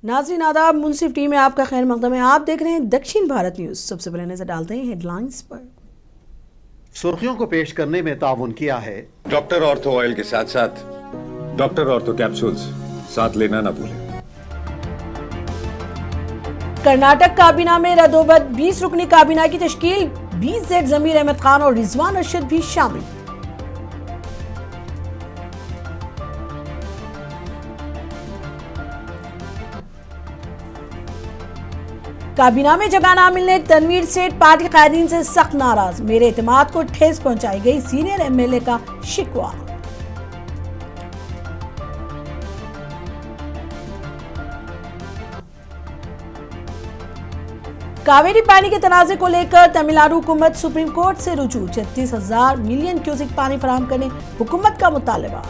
नाज़रीन आदाब, मुंसिफ टीम में आपका खैर मकदम है। आप देख रहे हैं दक्षिण भारत न्यूज़। सबसे पहले नजर डालते हैं हेडलाइंस पर। सुर्खियों को पेश करने में ताउन किया है डॉक्टर ऑर्थो ऑयल के साथ साथ डॉक्टर ऑर्थो कैप्सूल्स साथ लेना ना भूलें। कर्नाटक काबीना में रदोबद 20 रुकनी काबीना की तश्कील, 20 जेड जमीर अहमद खान और रिजवान अरशद भी शामिल। काबीना में जगह ना मिलने तनवीर सेठ पार्टी कायदीन से सख्त नाराज, मेरे एतमाद को ठेस पहुंचाई गई, सीनियर एमएलए का शिकवा। कावेरी पानी के तनाजे को लेकर तमिलनाडु हुकूमत सुप्रीम कोर्ट से रुजू, 36,000 मिलियन क्यूसिक पानी फराहम करने हुकूमत का मुतालबा।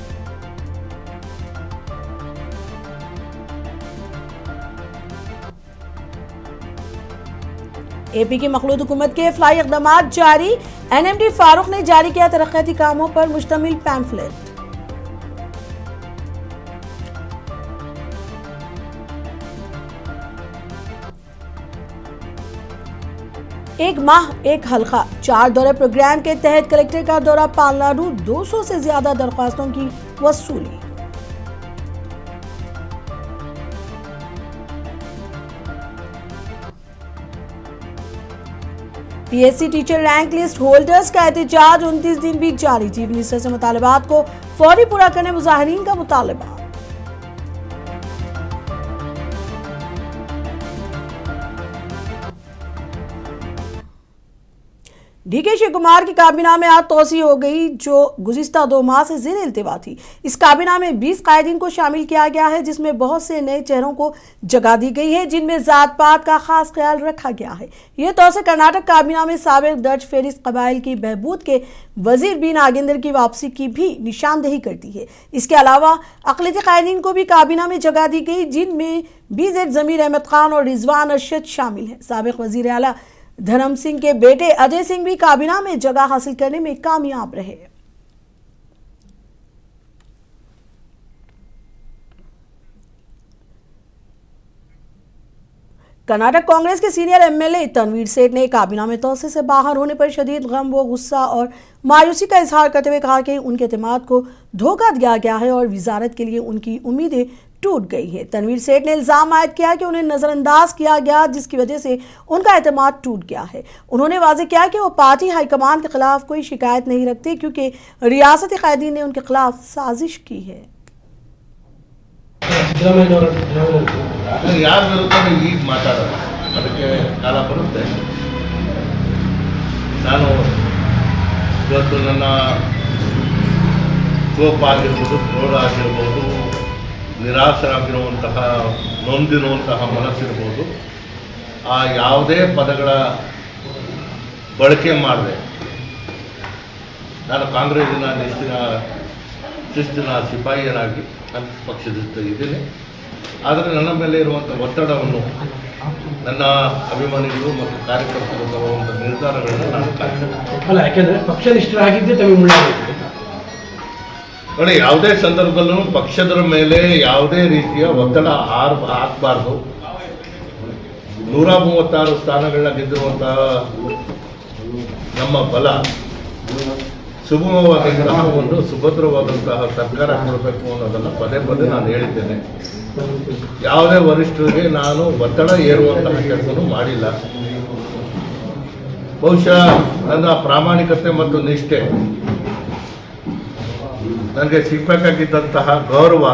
एपी की मखलूद हुकूमत के फ्लाई इक़दामात जारी, एनएमडी फारूक ने जारी किया तरक्याती कामों पर मुश्तमिल पैम्फलेट। एक माह एक हल्का 4 दौरे प्रोग्राम के तहत कलेक्टर का दौरा पालनाडु, 200 से ज्यादा दरख्वास्तों की वसूली। PSC teacher rank list holders का एहतजाज 29 दिन भी जारी, चीफ मिनिस्टर से मुतालबात को फौरी पूरा करने मुजाहिरीन का मुतालबा। डीके शिव कुमार की काबीना में आज तोसी हो गई, जो गुज़िश्ता 2 माह से ज़ेर इल्तिवा थी। इस काबीना में 20 कायदीन को शामिल किया गया है, जिसमें बहुत से नए चेहरों को जगह दी गई है, जिनमें जात पात का खास ख्याल रखा गया है। ये तोसे कर्नाटक काबीना में साबिक दर्ज फेरिस्त कबाइल की बहबूद के वजीर बी नागेंद्र की वापसी की भी निशानदेही करती है। इसके अलावा अक़लियती कायदीन को भी काबीना में जगह दी गई, जिनमें BZ जमीर अहमद खान और रिजवान अरशद शामिल हैं। साबिक वजीर आला धर्म सिंह के बेटे अजय सिंह भी काबीना में जगह हासिल करने में कामयाब रहे। कर्नाटक कांग्रेस के सीनियर एमएलए तनवीर सेठ ने काबीना में तोसे से बाहर होने पर शदीद गम व गुस्सा और मायूसी का इजहार करते हुए कहा कि उनके एतमाद को धोखा दिया गया है और वजारत के लिए उनकी उम्मीदें टूट गई है। तनवीर सेठ ने इल्जाम आयद किया कि उन्हें नजरअंदाज किया गया, जिसकी वजह से उनका एतमाद टूट गया है। उन्होंने वाज़ेह किया कि वो पार्टी हाईकमान के खिलाफ कोई शिकायत नहीं रखते, क्योंकि रियासती कायदीन ने उनके खिलाफ साजिश की है। ಯಾರ ವಿರುದ್ಧ ಈಗ ಮಾತಾಡೋದು, ಅದಕ್ಕೆ ಕಾಲ ಬರುತ್ತೆ. ನಾನು ಇವತ್ತು ನನ್ನ ಕೋಪ ಆಗಿರ್ಬೋದು, ಕ್ರೋಧ ಆಗಿರ್ಬೋದು, ನಿರಾಸರಾಗಿರುವಂತಹ ನೊಂದಿರುವಂತಹ ಮನಸ್ಸಿರ್ಬೋದು, ಆ ಯಾವುದೇ ಪದಗಳ ಬಳಕೆ ಮಾಡಿದೆ. ನಾನು ಕಾಂಗ್ರೆಸ್ಸಿನ ಶಿಸ್ತಿನ ಸಿಪಾಯಿಯನಾಗಿ ಪಕ್ಷದಿಂದ ಇದ್ದೇನೆ. ಆದರೆ ನನ್ನ ಮೇಲೆ ಇರುವಂಥ ಒತ್ತಡವನ್ನು ನನ್ನ ಅಭಿಮಾನಿಗಳು ಮತ್ತು ಕಾರ್ಯಕರ್ತರು ತರುವಂಥ ನಿರ್ಧಾರಗಳನ್ನು ನಾನು ಕಾಯ್ತೇನೆ. ಯಾಕೆಂದರೆ ಪಕ್ಷನಿಷ್ಠರಾಗಿದ್ದೇ ತಮಗೆ ನೋಡಿ, ಯಾವುದೇ ಸಂದರ್ಭದಲ್ಲೂ ಪಕ್ಷದ ಮೇಲೆ ಯಾವುದೇ ರೀತಿಯ ಒತ್ತಡ ಹಾಕಬಾರ್ದು. 136 ಸ್ಥಾನಗಳನ್ನ ಗೆದ್ದಿರುವಂತಹ ನಮ್ಮ ಬಲ ಸುಗಮವಾದಂತಹ ಒಂದು ಸುಭದ್ರವಾದಂತಹ ಸರ್ಕಾರ ಕೊಡಬೇಕು ಅನ್ನೋದನ್ನು ಪದೇ ಪದೇ ನಾನು ಹೇಳಿದ್ದೇನೆ. ಯಾವುದೇ ವರಿಷ್ಠರಿಗೆ ನಾನು ಒತ್ತಡ ಏರುವಂತಹ ಕೆಲಸನೂ ಮಾಡಿಲ್ಲ. ಬಹುಶಃ ನನ್ನ ಪ್ರಾಮಾಣಿಕತೆ ಮತ್ತು ನಿಷ್ಠೆ ನನಗೆ ಸಿಗಬೇಕಾಗಿದ್ದಂತಹ ಗೌರವ.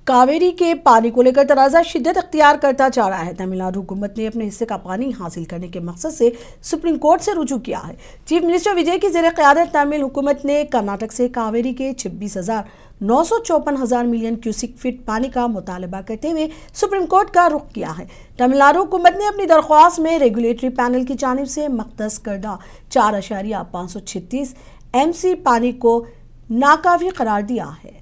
कावेरी के पानी को लेकर तनाज़ा शिद्दत अख्तियार करता जा रहा है। तमिलनाडु हुकूमत ने अपने हिस्से का पानी हासिल करने के मकसद से सुप्रीम कोर्ट से रुजू किया है। चीफ मिनिस्टर विजय की ज़ेर क़यादत तमिल हुकूमत ने कर्नाटक से कावेरी के 26,954 मिलियन क्यूसिक फीट पानी का मुतालबा करते हुए सुप्रीम कोर्ट का रुख किया है। तमिलनाडु हुकूमत ने अपनी दरख्वास्त में रेगुलेटरी पैनल की जानिब से मख्तस करदा 4.536 MC पानी को नाकाफी करार दिया है।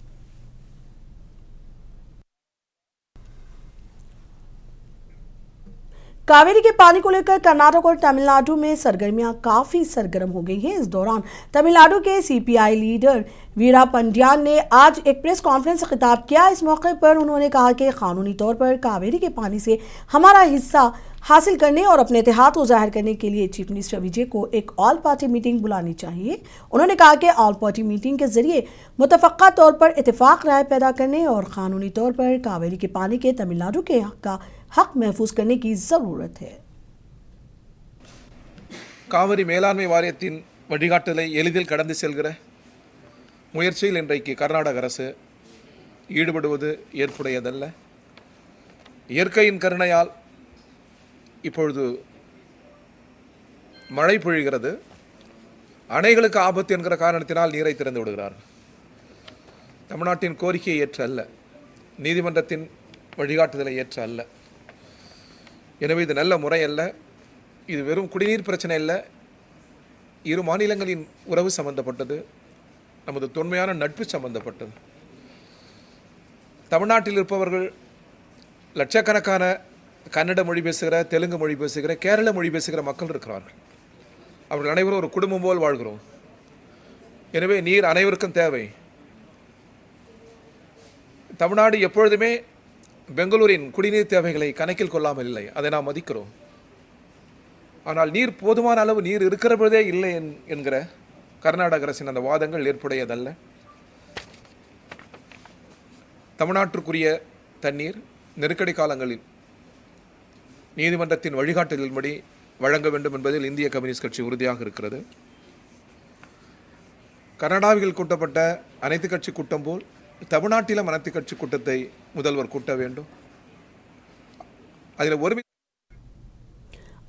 कावेरी के पानी को लेकर कर्नाटक और तमिलनाडु में सरगर्मियां काफी सरगर्म हो गई हैं। इस दौरान तमिलनाडु के सीपीआई लीडर वीरा पंड्यान ने आज एक प्रेस कॉन्फ्रेंस से खिताब किया। इस मौके पर उन्होंने कहा कि कानूनी तौर पर कावेरी के पानी से हमारा हिस्सा हासिल करने और अपने इत्तेहाद को जाहिर करने के लिए चीफ मिनिस्टर विजय को एक ऑल पार्टी मीटिंग बुलानी चाहिए। उन्होंने कहा कि ऑल पार्टी मीटिंग के जरिए मुतफ़क्का तौर पर इत्तेफाक राय पैदा करने और कानूनी तौर पर कावेरी के पानी के तमिलनाडु के हक महफूज करने की ज़रूरत है। காவிரி மேலாண்மை வாரியத்தின் வழிகாட்டலை எளிதில் கடந்து செல்கிற முயற்சியில் இன்றைக்கு கர்நாடக அரசு ஈடுபடுவது ஏற்புடையதல்ல. இயற்கையின் கருணையால் இப்பொழுது மழை பொழிகிறது. அணைகளுக்கு ஆபத்து என்கிற காரணத்தினால் நீரை திறந்து விடுகிறார்கள். தமிழ்நாட்டின் கோரிக்கையை ஏற்ற அல்ல, நீதிமன்றத்தின் வழிகாட்டுதலை ஏற்ற அல்ல. எனவே இது நல்ல முறை அல்ல. இது வெறும் குடிநீர் பிரச்சனை இல்லை, இரு மாநிலங்களின் உறவு சம்பந்தப்பட்டது, நமது தொன்மையான நட்பு சம்பந்தப்பட்டது. தமிழ்நாட்டில் இருப்பவர்கள் லட்சக்கணக்கான கன்னட மொழி பேசுகிற, தெலுங்கு மொழி பேசுகிற, கேரள மொழி பேசுகிற மக்கள் இருக்கிறார்கள். அவர்கள் அனைவரும் ஒரு குடும்பம் போல் வாழ்கிறோம். எனவே நீர் அனைவருக்கும் தேவை. தமிழ்நாடு எப்பொழுதுமே பெங்களூரின் குடிநீர் தேவைகளை கணக்கில் கொள்ளாமல் இல்லை, அதை நாம் மதிக்கிறோம். ஆனால் நீர் போதுமான அளவு நீர் இருக்கிற பொழுதே இல்லை என்கிற கர்நாடக அரசின் அந்த வாதங்கள் ஏற்புடையதல்ல. தமிழ்நாட்டிற்குரிய தண்ணீர் நெருக்கடி காலங்களில் நீதிமன்றத்தின் வழிகாட்டுதலின்படி வழங்க வேண்டும் என்பதில் இந்திய கம்யூனிஸ்ட் கட்சி உறுதியாக இருக்கிறது. கர்நாடகாவில் கூட்டப்பட்ட அனைத்து கட்சி கூட்டம் போல் தமிழ்நாட்டிலும் அனைத்து கட்சி கூட்டத்தை முதல்வர் கூட்ட வேண்டும். அதில் ஒரு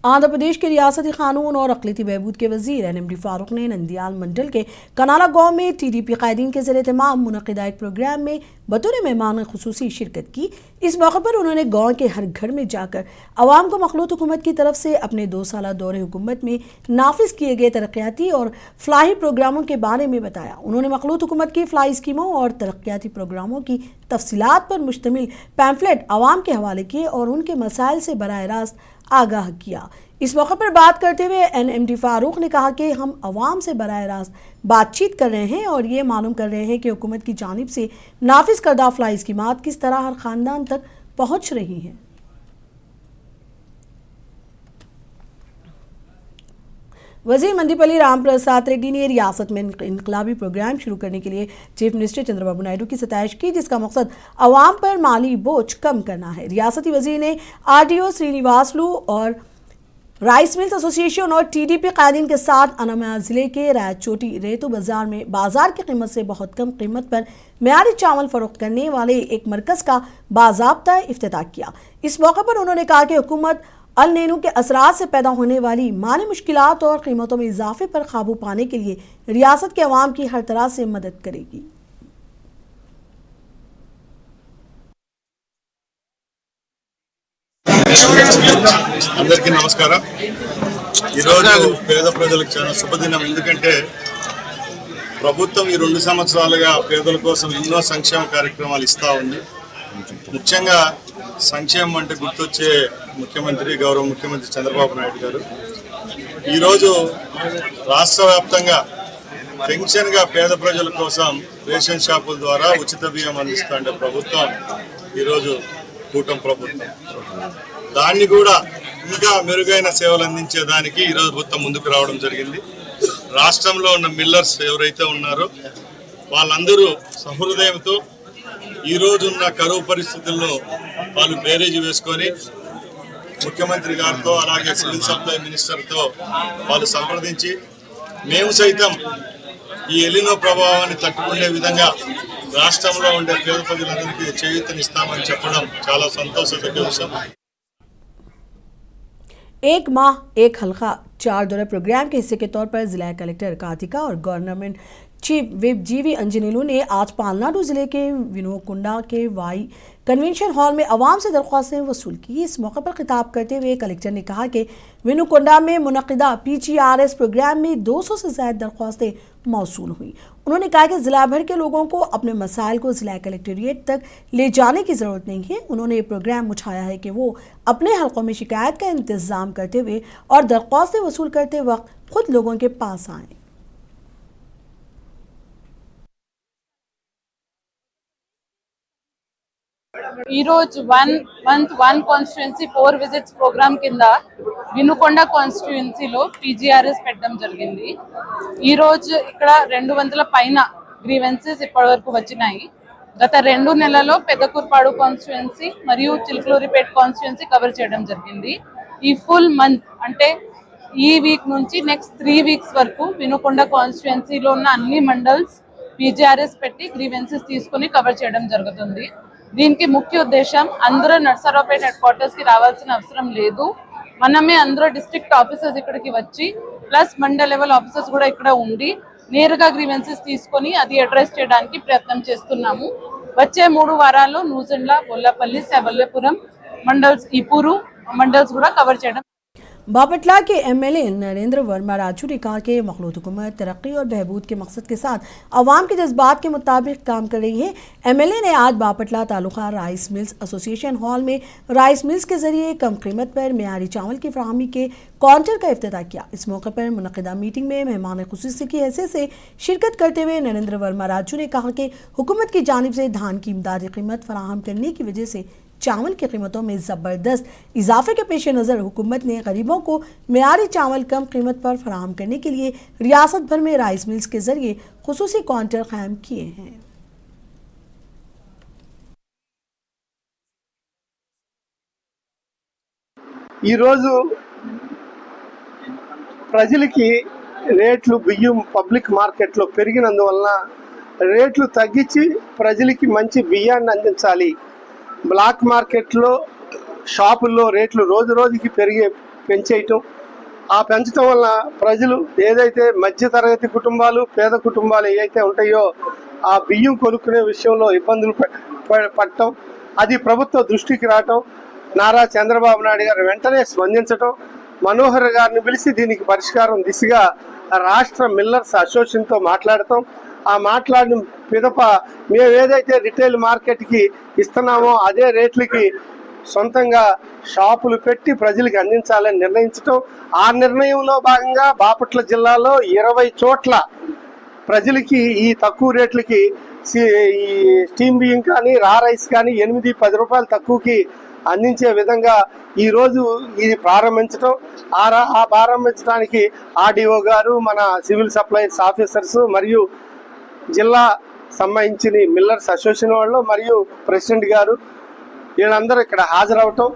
आंध्र प्रदेश के रियासती कानून और अक़लियती बहबूद के वज़ीर NMD फारूक ने नंदियाल मंडल के कनाला गाँव में TDP कायदीन के ज़रिए तमाम मुनक़िदा एक प्रोग्राम में बतौर मेहमान ख़ुसूसी शिरकत की। इस मौके पर उन्होंने गाँव के हर घर में जाकर आवाम को मखलूत हुकूमत की तरफ से अपने 2 साला दौरे हुकूमत में नाफिज किए गए तरक्याती और फ़लाही प्रोग्रामों के बारे में बताया। उन्होंने मखलूत हुकूमत की फ़लाही स्कीमों और तरक्याती प्रोग्रामों की तफसीलात पर मुश्तमिल पैम्फलेट आवाम के हवाले किए और उनके मसाइल से बराह रास्त आगाह किया। इस मौके पर बात करते हुए NMD फारूक ने कहा कि हम अवाम से बराह रास्त बातचीत कर रहे हैं और ये मालूम कर रहे हैं कि हुकूमत की जानिब से नाफिज करदा फ़लाही स्कीमात किस तरह हर ख़ानदान तक पहुँच रही हैं। वज़ीर मंदीपल्ली राम प्रसाद रेड्डी ने रियासत में इनकलाबी प्रोग्राम शुरू करने के लिए चीफ मिनिस्टर चंद्रबाबू नायडू की सताइश की, जिसका मकसद अवाम पर माली बोझ कम करना है। रियासती वज़ीर ने RDO श्रीनिवासलू और राइस मिल्स एसोसिएशन और TDP कायदीन के साथ अनामया ज़िले के रायचोटी रेतु बाज़ार में बाज़ार की कीमत से बहुत कम कीमत पर मेयारी चावल फ़रोख्त करने वाले एक मरकज़ का बाज़ाब्ता इफ्तिताह किया। इस मौके पर उन्होंने कहा कि हुकूमत अल नीनो के असरात से पैदा होने वाली माली मुश्किलात और कीमतों में इजाफे पर काबू पाने के लिए रियासत के अवाम की हर तरह से मदद करेगी। అందరికీ నమస్కారం. ఈరోజు పేద ప్రజలకు చాలా శుభదినం. ఎందుకంటే ప్రభుత్వం ఈ 2 సంవత్సరాలుగా పేదల కోసం ఎన్నో సంక్షేమ కార్యక్రమాలు ఇస్తూ ఉంది. ముఖ్యంగా సంక్షేమం అంటే గుర్తొచ్చే ముఖ్యమంత్రి గౌరవ ముఖ్యమంత్రి చంద్రబాబు నాయుడు గారు ఈరోజు రాష్ట్ర వ్యాప్తంగా పెన్షన్గా పేద ప్రజల కోసం రేషన్ షాపుల ద్వారా ఉచిత బియ్యం అందిస్తుండే ప్రభుత్వం ఈరోజు కూటమి ప్రభుత్వం. దాన్ని కూడా ఇంకా మెరుగైన సేవలు అందించేదానికి ఈరోజు ప్రభుత్వం ముందుకు రావడం జరిగింది. రాష్ట్రంలో ఉన్న మిల్లర్స్ ఎవరైతే ఉన్నారో వాళ్ళందరూ సహృదయంతో ఈరోజు ఉన్న కరువు పరిస్థితుల్లో వాళ్ళు బేరేజ్ వేసుకొని ముఖ్యమంత్రి గారితో అలాగే సివిల్ సప్లై మినిస్టర్తో వాళ్ళు సంప్రదించి మేము సైతం ఈ ఎలినో ప్రభావాన్ని తట్టుకునే విధంగా రాష్ట్రంలో ఉండే పేద ప్రజలందరికీ చేయూతనిస్తామని చెప్పడం చాలా సంతోషదగ్గ విషయం. एक माह एक हल्का 4 दौरे प्रोग्राम के हिस्से के तौर पर जिला कलेक्टर कार्तिका और government chief whip GV Anjaneyulu ने आज पालनाडु जिले के विनुकोंडा के वाई कन्वेंशन हॉल में अवाम से दरख्वास्तें वसूल की। इस मौके पर खिताब करते हुए कलेक्टर ने कहा कि विनुकोंडा में मुनक़िदा PGRS प्रोग्राम में 200 से ज़्यादा दरख्वास्तें मौसूल हुई। उन्होंने कहा कि ज़िला भर के लोगों को अपने मसाइल को ज़िला कलेक्ट्रेट तक ले जाने की ज़रूरत नहीं है। उन्होंने ये प्रोग्राम उठाया है कि वो अपने हलकों में शिकायत का इंतज़ाम करते हुए और दरख्वास्तें वसूल करते वक्त खुद लोगों के पास आएँ। ఈ రోజు 1 month 1 కాన్స్టిట్యుయెన్సీ 4 విజిట్స్ ప్రోగ్రామ్ కింద వినుకొండ కాన్స్టిట్యుయెన్సీలో పీజీఆర్ఎస్ పెట్టడం జరిగింది. ఈ రోజు ఇక్కడ 200 పైన గ్రీవెన్సెస్ ఇప్పటివరకు వచ్చినాయి. గత 2 నెలల్లో పెద్దకూర్పాడు కాన్స్టిట్యుయెన్సీ మరియు చిలుకలూరిపేట కాన్స్టిట్యుయెన్సీ కవర్ చేయడం జరిగింది. ఈ ఫుల్ మంత్ అంటే ఈ వీక్ నుంచి నెక్స్ట్ 3 weeks వరకు వినుకొండ కాన్స్టిట్యుయెన్సీలో ఉన్న అన్ని మండల్స్ పీజీఆర్ఎస్ పెట్టి గ్రీవెన్సెస్ తీసుకుని కవర్ చేయడం జరుగుతుంది. దీనికి ముఖ్య ఉద్దేశం అందరూ నర్సరావుపేట హెడ్ క్వార్టర్స్ కి రావాల్సిన అవసరం లేదు. మనమే అందరూ డిస్ట్రిక్ట్ ఆఫీసర్స్ ఇక్కడికి వచ్చి ప్లస్ మండల్ లెవెల్ ఆఫీసర్స్ కూడా ఇక్కడ ఉండి నేరుగా గ్రీవెన్సెస్ తీసుకొని అది అడ్రస్ చేయడానికి ప్రయత్నం చేస్తున్నాము. వచ్చే 3 వారాల్లో నూజెండ్ల, బొల్లపల్లి, శబల్యపురం మండల్స్, ఈపూరు మండల్స్ కూడా కవర్ చేయడం. बापटला के एमएलए नरेंद्र वर्मा राजू ने कहा कि मखलूत हुकूमत तरक्की और बहबूद के मकसद के साथ अवाम के जज्बात के मुताबिक काम कर रही है। एमएलए ने आज Bapatla taluka rice mills association hall में राइस मिल्स के जरिए कम कीमत पर मेयारी चावल की फराहमी के काउंटर का इफ्तिताह किया। इस मौके पर मुनक़िदा मीटिंग में मेहमान खुसूसी की हैसियत से शिरकत करते हुए नरेंद्र वर्मा राजू ने कहा कि हुकूमत की जानिब से धान की इमदादी कीमत फराहम करने की वजह से चावल की कीमतों में ज़बरदस्त इजाफे के पेश नज़र हुकूमत ने गरीबों को मेयारी चावल कम कीमत पर फराहम करने के लिए रियासत भर में राइस मिल्स के जरिए खुसूसी काउंटर कायम किए हैं। ఈరోజు ప్రజలకి రేట్లు బియ్యం పబ్లిక్ మార్కెట్లో పెరిగినందువలన రేట్లు తగ్గించి ప్రజలకి మంచి బియ్యాన్ని అందించాలి. బ్లాక్ మార్కెట్లో షాపుల్లో రేట్లు రోజు రోజుకి పెంచేయటం, ఆ పెంచడం వల్ల ప్రజలు ఏదైతే మధ్యతరగతి కుటుంబాలు, పేద కుటుంబాలు ఏవైతే ఉంటాయో ఆ బియ్యం కొనుక్కునే విషయంలో ఇబ్బందులు పడటం, అది ప్రభుత్వ దృష్టికి రావటం, నారా చంద్రబాబు నాయుడు గారు వెంటనే స్పందించటం, మనోహర్ గారిని పిలిచి దీనికి పరిష్కారం దిశగా రాష్ట్ర మిల్లర్స్ అసోసియేషన్తో మాట్లాడటం, ఆ మాట్లాడిన పిదప మేము ఏదైతే రిటైల్ మార్కెట్కి ఇస్తున్నామో అదే రేట్లకి సొంతంగా షాపులు పెట్టి ప్రజలకి అందించాలని నిర్ణయించటం. ఆ నిర్ణయంలో భాగంగా బాపట్ల జిల్లాలో 20 చోట్ల ప్రజలకి ఈ తక్కువ రేట్లకి ఈ స్టీమ్ బియ్యం కానీ రా రైస్ కానీ 8-10 రూపాయలు తక్కువకి అందించే విధంగా ఈరోజు ఇది ప్రారంభించడం. ఆ ప్రారంభించడానికి ఆర్డీఓ గారు, మన సివిల్ సప్లైస్ ఆఫీసర్స్ మరియు జిల్లా సంబంధించిన మిల్లర్స్ అసోసియేషన్ వాళ్ళు మరియు ప్రెసిడెంట్ గారు వీళ్ళందరూ ఇక్కడ హాజరవటం.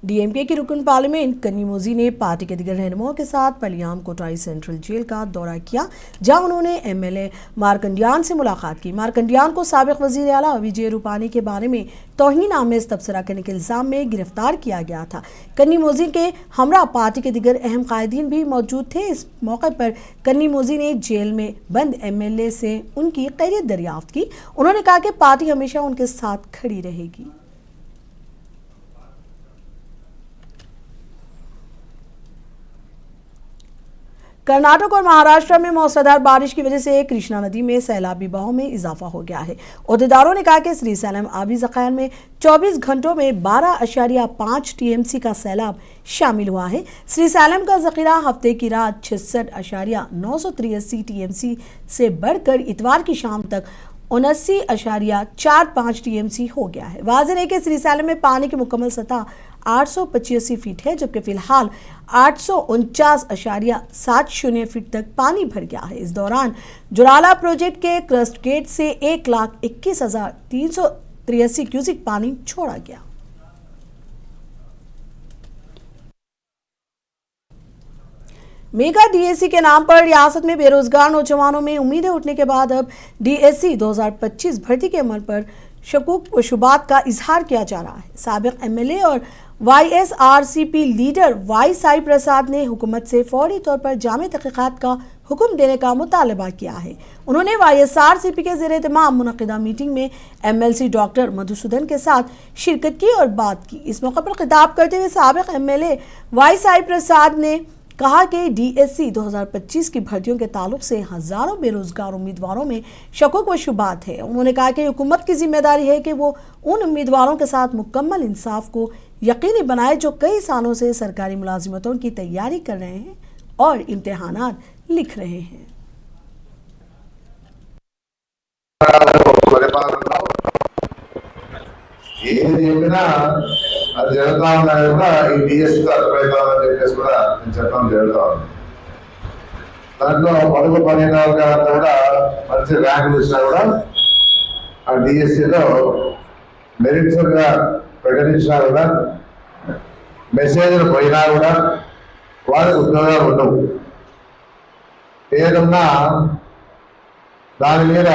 डीएमके की रुकन पार्लियामेंट कन्नी मोजी ने पार्टी के दिगर रहनुमाओं के साथ पलियाम कोटाई सेंट्रल जेल का दौरा किया, जहां उन्होंने एमएलए मारकंडियान से मुलाकात की। मारकंडियान को साबिक वजीर आला विजय रूपानी के बारे में तौहीन आमेज तबसरा करने के इल्ज़ाम में गिरफ्तार किया गया था। कन्नी मोजी के हमरा पार्टी के दिगर अहम कायदीन भी मौजूद थे। इस मौके पर कन्नी मोजी ने जेल में बंद एमएलए से उनकी खैरियत दरियाफ्त की। उन्होंने कहा कि पार्टी हमेशा उनके साथ खड़ी रहेगी। कर्नाटक और महाराष्ट्र में मौसलाधार बारिश की वजह से कृष्णा नदी में सैलाबी बहाव में इजाफा हो गया है। ओहदेदारों ने कहा कि श्रीसैलम आबी ज़खायर में 24 घंटों में 12.5 टीएमसी का सैलाब शामिल हुआ है। श्रीसैलम का ज़ख़ीरा हफ्ते की रात 66.983 टीएमसी से बढ़कर इतवार की शाम तक 79.45 टीएमसी हो गया है। वाज़ेह है कि श्रीसैलम में पानी की मुकम्मल सतह 885 फीट है, जबकि फिलहाल 849.70 फीट तक पानी भर गया है। इस दौरान जुराला प्रोजेक्ट के क्रस्ट गेट से 1,21,383 क्यूसिक पानी छोड़ा गया। मेगा डीएससी के नाम पर रियासत में बेरोजगार नौजवानों में उम्मीदें उठने के बाद अब डीएससी 2025 भर्ती के अमल पर शकूक व शुबात का इजहार किया जा रहा है। साबिक एमएलए और वाईएसआरसीपी लीडर वाई साई प्रसाद ने हुकूमत से फौरी तौर पर जामे तहकीकात का हुक्म देने का मुतालबा किया है। उन्होंने वाईएसआरसीपी के ज़ेर एहतमाम मुनक़िदा मीटिंग में एमएलसी डॉक्टर मधुसूदन के साथ शिरकत की और बात की। इस मौके पर खिताब करते हुए साबिक एमएलए वाई साई प्रसाद ने कहा कि डीएससी 2025 की भर्तियों के ताल्लुक से हज़ारों बेरोजगार उम्मीदवारों में शकूक व शुबात है। उन्होंने कहा कि हुकूमत की जिम्मेदारी है कि वो उन उम्मीदवारों के साथ मुकम्मल इंसाफ को यकीनी बनाए जो कई सालों से सरकारी मुलाजिमतों की तैयारी कर रहे हैं और इम्तिहानात लिख रहे हैं। ఏది చెప్పినా అది జరుగుతూ ఉన్నది కూడా ఈ డిఎస్పీతో అర్థమవుతామని చెప్పేసి కూడా నేను చెప్పడం జరుగుతూ ఉంది. దాంట్లో పడుగు పన్నెండు గారితో కూడా మంచి ర్యాంకులు ఇచ్చినా కూడా ఆ డిఎస్సీలో మెరిట్ఫుల్గా ప్రకటించినా కూడా మెసేజ్లు పోయినా కూడా వాళ్ళకి ఉద్యోగాలు ఉండవు. ఏదన్నా దాని మీద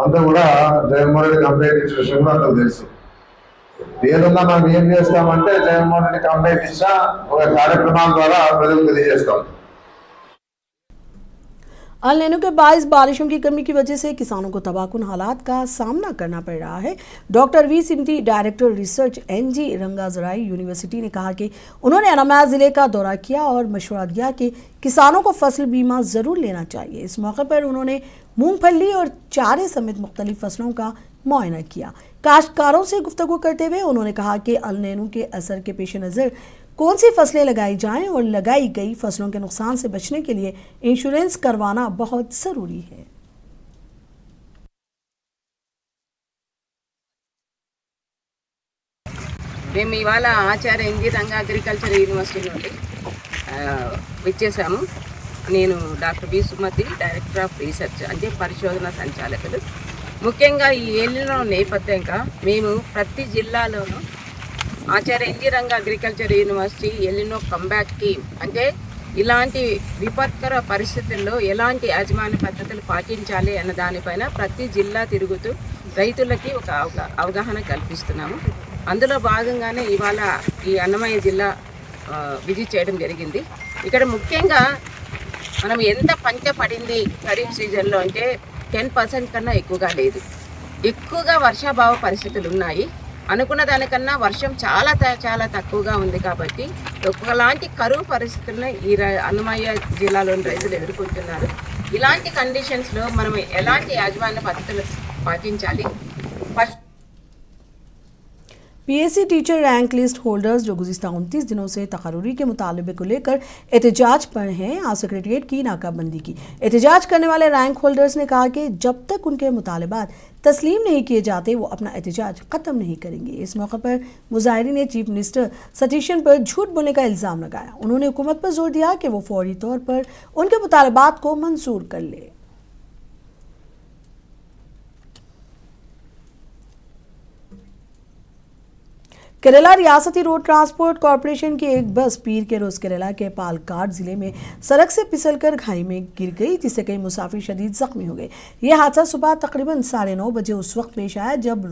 అంతా కూడా జగన్మోహన్ రెడ్డి కంప్లైంట్ ఇచ్చిన విషయం కూడా అంతా తెలుసు. ఏదన్నా మనం ఏం చేస్తామంటే జగన్మోహన్ రెడ్డి కంప్లైంట్ ఇచ్చినా ఒక కార్యక్రమాల ద్వారా ప్రజలకు తెలియజేస్తాం. अल नैनो के बायस बारिशों की कमी की वजह से किसानों को तबाहकुन हालात का सामना करना पड़ रहा है। Doctor V Simati, director research NG रंगाजराई यूनिवर्सिटी ने कहा कि उन्होंने अनामया ज़िले का दौरा किया और मशवरा दिया कि किसानों को फसल बीमा ज़रूर लेना चाहिए। इस मौके पर उन्होंने मूंगफली और चारे समेत मुख्तलिफ फसलों का मुआयना किया। काश्तकारों से गुफ्तगू करते हुए उन्होंने कहा कि अल नैनो के असर के पेश नज़र कौन सी फसलें लगाई जाएं और लगाई गई फसलों के नुकसान से बचने के लिए इंश्योरेंस करवाना बहुत ज़रूरी है। మేము ఇవాళ Acharya NG Ranga agriculture university నుండి వచ్చేసాము. నేను doctor B Sumathi, director of research అంటే పరిశోధన సంచాలకులు. ముఖ్యంగా ఈ ఏలినో నేపథ్యంగా మేము ప్రతి జిల్లాలోనూ Acharya NG Ranga agriculture university ఎలినో కంబ్యాక్ టీమ్ అంటే ఇలాంటి విపత్కర పరిస్థితుల్లో ఎలాంటి యాజమాన్య పద్ధతులు పాటించాలి అన్న దానిపైన ప్రతి జిల్లా తిరుగుతూ రైతులకి ఒక అవగాహన కల్పిస్తున్నాము. అందులో భాగంగానే ఇవాళ ఈ అన్నమయ్య జిల్లా విజిట్ చేయడం జరిగింది. ఇక్కడ ముఖ్యంగా మనం ఎంత పంట పడింది ఖరీఫ్ సీజన్లో అంటే 10% కన్నా ఎక్కువగా లేదు. ఎక్కువగా వర్షాభావ పరిస్థితులు ఉన్నాయి. అనుకున్న దానికన్నా వర్షం చాలా తక్కువగా ఉంది. కాబట్టి ఒకలాంటి కరువు పరిస్థితులను ఈ అన్నమయ్య జిల్లాలోని రైతులు ఎదుర్కొంటున్నారు. ఇలాంటి కండిషన్స్లో మనం ఎలాంటి యాజమాన్య పద్ధతులు పాటించాలి? PSC teacher rank list holders जो गुज़िस्ता 29 दिनों से तकर्री के मुतालबे को लेकर एहतजाज पर हैं, आज सेक्रेटरीट की नाकाबंदी की। एहतजाज करने वाले रैंक होल्डर्स ने कहा कि जब तक उनके मुतालबात तस्लीम नहीं किए जाते वो अपना एहतजाज ख़त्म नहीं करेंगे। इस मौके पर मुजाहिरीन ने चीफ मिनिस्टर सतीशन पर झूठ बोलने का इल्ज़ाम लगाया। उन्होंने हुकूमत पर जोर दिया कि वो फौरी तौर पर उनके मुतालबात को मंजूर कर ले। केरला रियासती रोड ट्रांसपोर्ट कॉरपोरेशन की एक बस पीर के रोज केरला के पालक्काड जिले में सड़क से फिसलकर खाई में गिर गई, जिससे कई मुसाफिर शदीद जख्मी हो गए। यह हादसा सुबह तकरीबन 9:30 बजे उस वक्त पेश आया जब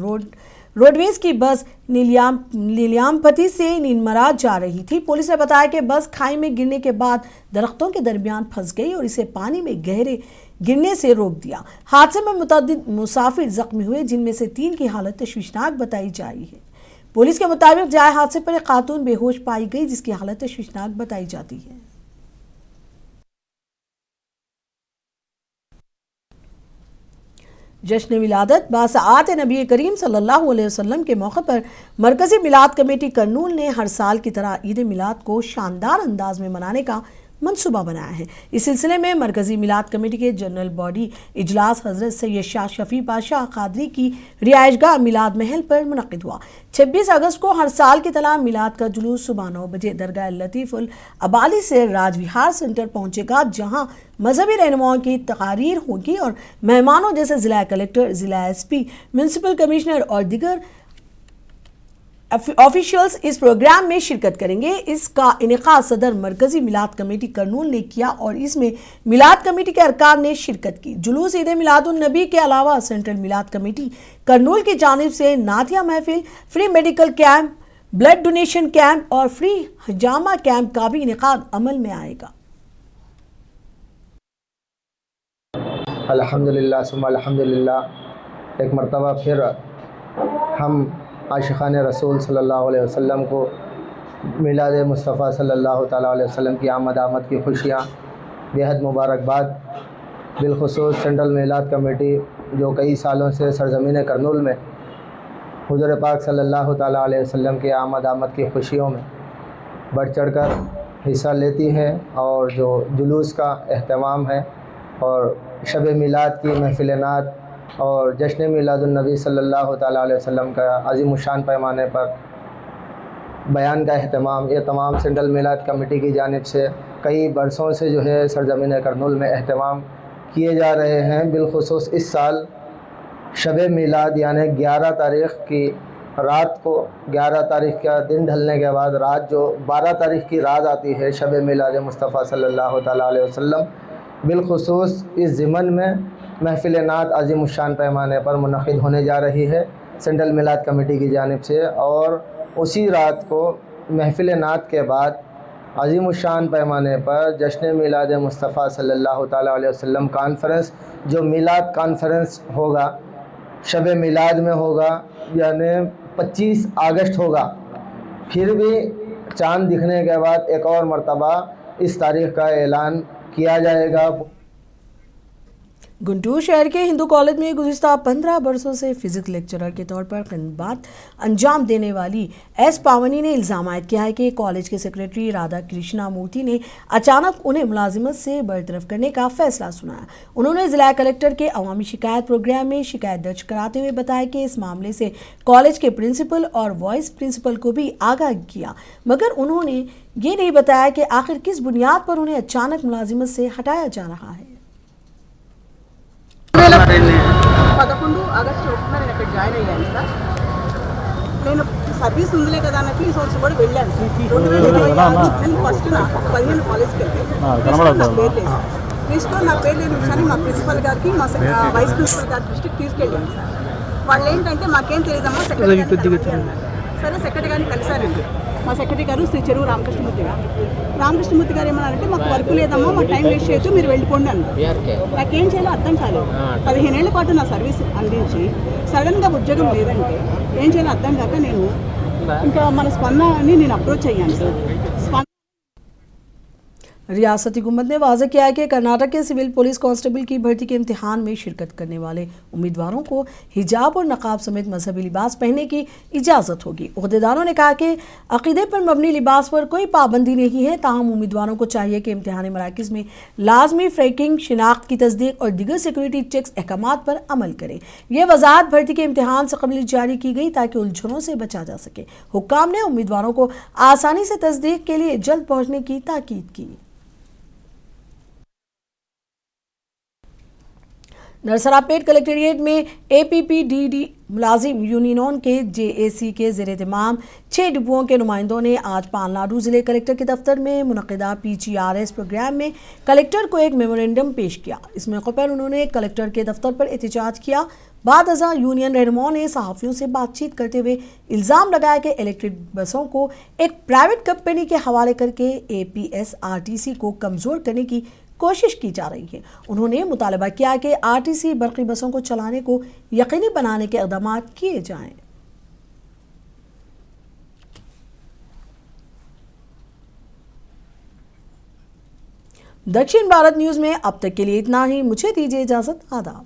रोडवेज की बस नीलियामपति से नीनमराज जा रही थी। पुलिस ने बताया कि बस खाई में गिरने के बाद दरख्तों के दरमियान फंस गई और इसे पानी में गहरे गिरने से रोक दिया। हादसे में मुतअद्दिद मुसाफिर जख्मी हुए, जिनमें से 3 की हालत तशवीशनाक बताई जा रही है। पुलिस के मुताबिक जाए हादसे पर एक खातून बेहोश पाई गई, जिसकी हालत तशवीशनाक बताई जाती है। जश्न विलादत बासआत नबी करीम सल्लल्लाहु अलैहि वसल्लम के मौके पर मरकज़ी मिलाद कमेटी करनूल ने हर साल की तरह ईद मिलाद को शानदार अंदाज में मनाने का मंसूबा बनाया है। इस सिलसिले में मरकज़ी मिलाद कमेटी के जनरल बॉडी इजलास हज़रत सैयद शाह शफ़ी पाशा क़ादरी की रिहाइशगाह मिलाद महल पर मुनक़्क़िद हुआ। 26 अगस्त को हर साल की तरह मिलाद का जुलूस सुबह 9 बजे दरगाह लतीफ़ुल अबाली से राजविहार सेंटर पहुँचेगा, जहाँ मजहबी रहनुमाओं की तकारीर होगी और मेहमानों जैसे ज़िला कलेक्टर, ज़िला SP, म्यूनसिपल कमिश्नर और दीगर ऑफिशियल्स इस प्रोग्राम में शिरकत करेंगे। इसका इनेकाद सदर मरकज़ी मिलाद कमेटी करनूल ने किया और इसमें मिलाद कमेटी के अरकान ने शिरकत की। जुलूस ईद मिलादुन्नबी के अलावा सेंट्रल मिलाद कमेटी करनूल की जानिब से नातिया महफिल, free medical camp, blood donation camp और फ्री हजामा कैंप का भी इनेकाद अमल में आएगा। अल्हम्दुलिल्लाह सुम्मा अल्हम्दुलिल्लाह, एक मरतबा फिर हम आशिक़ान रसूल सल्लल्लाहु अलैहि वसल्लम को मिलाद मुस्तफ़ा सल्लल्लाहु ताला अलैहि वसल्लम की आमद की खुशियाँ बेहद मुबारकबाद। बिलखुसूस सेंट्रल मिलाद कमेटी जो कई सालों से सरज़मीन करनूल में हुज़ूर पाक सल्लल्लाहु ताला अलैहि वसल्लम के आमद की खुशियों में बढ़ चढ़कर हिस्सा लेती है और जो जुलूस का अहतमाम है और शब मिलाद की महफ़िल नात और जश्न मिलादुन्नबी सल्लल्लाहु ताला अलैहि वसल्लम का अज़ीमुश्शान पैमाने पर बयान का अहतमाम, ये तमाम सेंट्रल मिलाद कमेटी की जानिब से कई बरसों से जो है सरज़मीन करनूल में अहतमाम किए जा रहे हैं। बिलखुसूस इस साल शब मिलाद यानी 11 तारीख़ की रात को, 11 तारीख़ का दिन ढलने के बाद रात जो 12 तारीख़ की रात आती है शब मिलाद मुस्तफ़ा सल्लल्लाहु ताला अलैहि वसल्लम, बिलखुसूस इस ज़िमन में महफ़िल नात अज़ीमुश्शान पैमाने पर मुनक़िद होने जा रही है सेंट्रल मिलाद कमेटी की जानिब से। और उसी रात को महफ़िल नात के बाद अज़ीमुश्शान पैमाने पर जश्न मिलाद मुस्तफ़ा सल्लल्लाहु ताला अलैहि वसल्लम कॉन्फ्रेंस, जो मिलाद कॉन्फ्रेंस होगा शब मिलाद में होगा, यानी 25 अगस्त होगा। फिर भी चाँद दिखने के बाद एक और मरतबा इस तारीख़ का ऐलान किया जाएगा। गुंटूर शहर के हिंदू कॉलेज में गुज़िस्ता 15 बरसों से फिजिक्स लेक्चरर के तौर पर खिदमत अंजाम देने वाली एस पावनी ने इल्ज़ाम आयद किया है कि कॉलेज के सेक्रेटरी राधा कृष्णा मूर्ति ने अचानक उन्हें मुलाजिमत से बरतरफ करने का फैसला सुनाया। उन्होंने जिला कलेक्टर के अवामी शिकायत प्रोग्राम में शिकायत दर्ज कराते हुए बताया कि इस मामले से कॉलेज के प्रिंसिपल और वाइस प्रिंसिपल को भी आगाह किया, मगर उन्होंने ये नहीं बताया कि आखिर किस बुनियाद पर उन्हें अचानक मुलाजिमत से हटाया जा रहा है। 11 ఆగస్టు నేను ఇక్కడ జాయిన్ అయ్యాను సార్. నేను సర్వీస్ ఉందిలే కదా అన్నట్టు ఈ సంవత్సరం కూడా వెళ్ళాను సార్. 2026 నేను ఫస్ట్ నాకు 15 కాలేజ్కి వెళ్తే లిస్ట్లో నా పేరు లేని విషయాన్ని మా ప్రిన్సిపల్ గారికి మా వైస్ ప్రిన్సిపల్ గారి దృష్టికి తీసుకెళ్ళాను సార్. వాళ్ళు ఏంటంటే మాకేం తెలియదమ్మా సెక్రటరీ, సరే సెక్రటరీ గారిని కలిసారండి. మా సెక్రటరీ గారు శ్రీ చెరువు రామకృష్ణమూర్తి గారు ఏమన్నారంటే మాకు వర్క్ లేదమ్మా, మా టైం వేస్ట్ చేయొచ్చు, మీరు వెళ్ళిపోండి అన్నారు. నాకేం చేయాలో అర్థం కాలేదు. 15 ఏళ్ల పాటు నా సర్వీస్ అందించి సడన్గా ఉద్యోగం లేదంటే ఏం చేయాలో అర్థం కాక నేను ఇంకా మన స్పందనని నేను అప్రోచ్ అయ్యాను సార్. रियासती हुकूमत ने वाज़ेह किया है कि कर्नाटक के सिविल पुलिस कांस्टेबल की भर्ती के इम्तिहान में शिरकत करने वाले उम्मीदवारों को हिजाब और नकाब समेत मजहबी लिबास पहनने की इजाज़त होगी। ओहदेदारों ने कहा कि अक़ीदे पर मबनी लिबास पर कोई पाबंदी नहीं है, ताहम उम्मीदवारों को चाहिए कि इम्तिहानी मराकिज़ में लाजमी फ्रैकिंग, शिनाख्त की तस्दीक और दीगर सिक्योरिटी चेक्स अहकामात पर अमल करें। यह वजाहत भर्ती के इम्तिहान से कबल जारी की गई ताकि उलझनों से बचा जा सके। हुक्काम ने उम्मीदवारों को आसानी से तस्दीक के लिए जल्द पहुँचने की ताकीद की। नरसरापेट कलेक्ट्रेट में APPDD मुलाजिम यूनियन के JAC के ज़ेर एहतमाम 6 डिपुओं के नुमाइंदों ने आज पालनाडु ज़िले कलेक्टर के दफ्तर में मुनक़िदा PGRS प्रोग्राम में कलेक्टर को एक मेमोरेंडम पेश किया। इस मौके पर उन्होंने कलेक्टर के दफ्तर पर एहतजाज किया। बाद अज़ा यूनियन रहनुमाओं ने सहाफ़ियों से बातचीत करते हुए इल्ज़ाम लगाया कि इलेक्ट्रिक बसों को एक प्राइवेट कंपनी के हवाले करके APSRTC को कमज़ोर करने की कोशिश की जा रही है। उन्होंने मुतालबा किया कि RTC बरक़ी बसों को चलाने को यकीनी बनाने के इक़दाम किए जाएं। दक्षिण भारत न्यूज़ में अब तक के लिए इतना ही। मुझे दीजिए इजाज़त। आदाब।